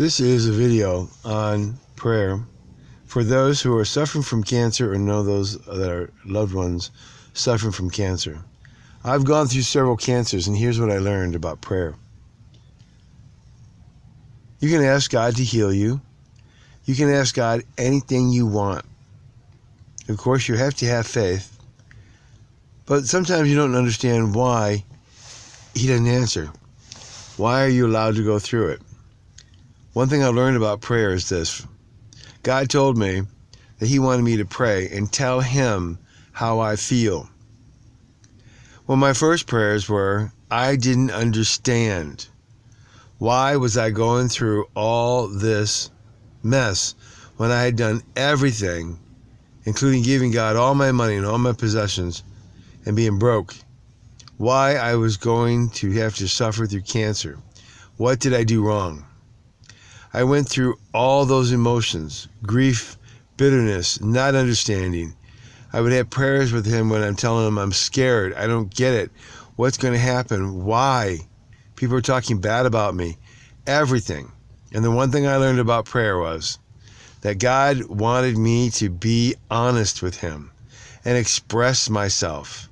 This is a video on prayer for those who are suffering from cancer or know those that are loved ones suffering from cancer. I've gone through several cancers, and here's what I learned about prayer. You can ask God to heal you. You can ask God anything you want. Of course, you have to have faith. But sometimes you don't understand why He doesn't answer. Why are you allowed to go through it? One thing I learned about prayer is this. God told me that He wanted me to pray and tell Him how I feel. Well, my first prayers were, I didn't understand. Why was I going through all this mess when I had done everything, including giving God all my money and all my possessions and being broke? Why I was going to have to suffer through cancer? What did I do wrong? I went through all those emotions, grief, bitterness, not understanding. I would have prayers with Him when I'm telling Him I'm scared. I don't get it. What's going to happen? Why? People are talking bad about me. Everything. And the one thing I learned about prayer was that God wanted me to be honest with Him and express myself.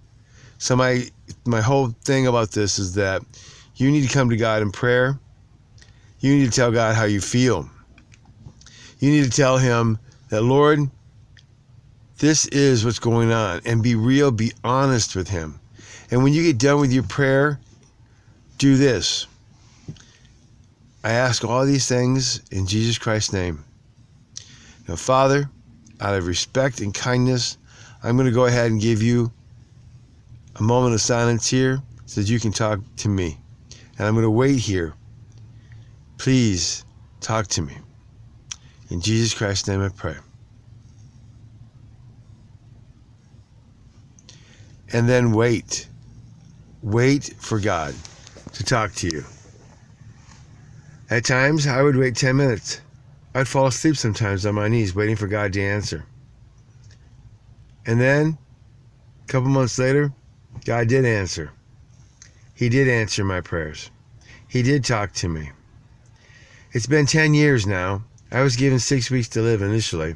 So my whole thing about this is that you need to come to God in prayer. You need to tell God how you feel. You need to tell Him that, Lord, this is what's going on, and be real, be honest with Him. And when you get done with your prayer, do this. I ask all these things in Jesus Christ's name. Now, Father, out of respect and kindness, I'm going to go ahead and give you a moment of silence here so that you can talk to me. And I'm going to wait here. Please talk to me. In Jesus Christ's name I pray. And then wait. Wait for God to talk to you. At times, I would wait 10 minutes. I'd fall asleep sometimes on my knees waiting for God to answer. And then, a couple months later, God did answer. He did answer my prayers. He did talk to me. It's been 10 years now. I was given 6 weeks to live initially.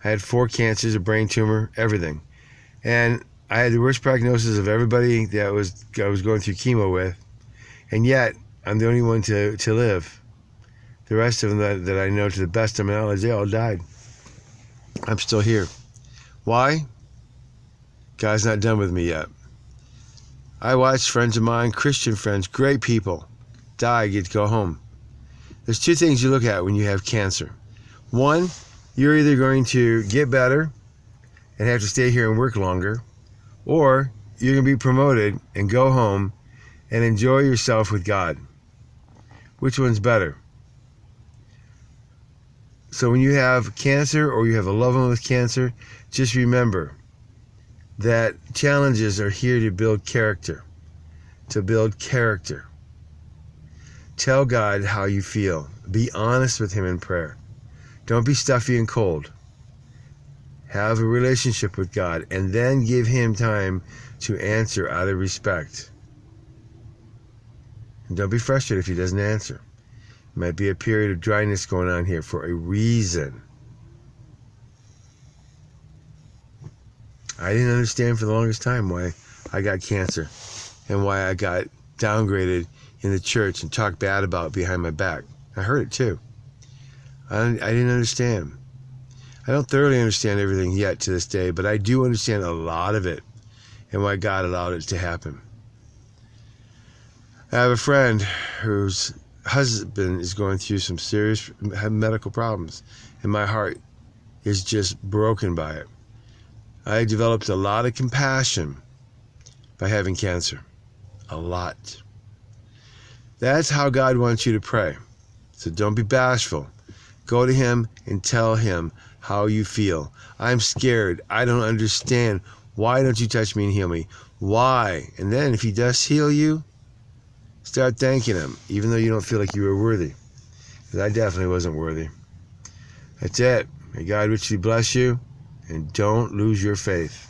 I had 4 cancers, a brain tumor, everything. And I had the worst prognosis of everybody that I was going through chemo with. And yet, I'm the only one to live. The rest of them that I know to the best of my knowledge, they all died. I'm still here. Why? God's not done with me yet. I watched friends of mine, Christian friends, great people, die, get to go home. There's 2 things you look at when you have cancer. One, you're either going to get better and have to stay here and work longer, or you're going to be promoted and go home and enjoy yourself with God. Which one's better? So when you have cancer or you have a loved one with cancer, just remember that challenges are here to build character. To build character. Tell God how you feel. Be honest with Him in prayer. Don't be stuffy and cold. Have a relationship with God, and then give Him time to answer out of respect. And don't be frustrated if He doesn't answer. It might be a period of dryness going on here for a reason. I didn't understand for the longest time why I got cancer and why I got downgraded in the church and talked bad about behind my back. I heard it too. I didn't understand. I don't thoroughly understand everything yet to this day, but I do understand a lot of it and why God allowed it to happen. I have a friend whose husband is going through some serious medical problems, and my heart is just broken by it. I developed a lot of compassion by having cancer. A lot. That's how God wants you to pray. So don't be bashful. Go to Him and tell Him how you feel. I'm scared. I don't understand. Why don't you touch me and heal me? Why? And then if He does heal you, start thanking Him, even though you don't feel like you were worthy. Because I definitely wasn't worthy. That's it. May God richly bless you, and don't lose your faith.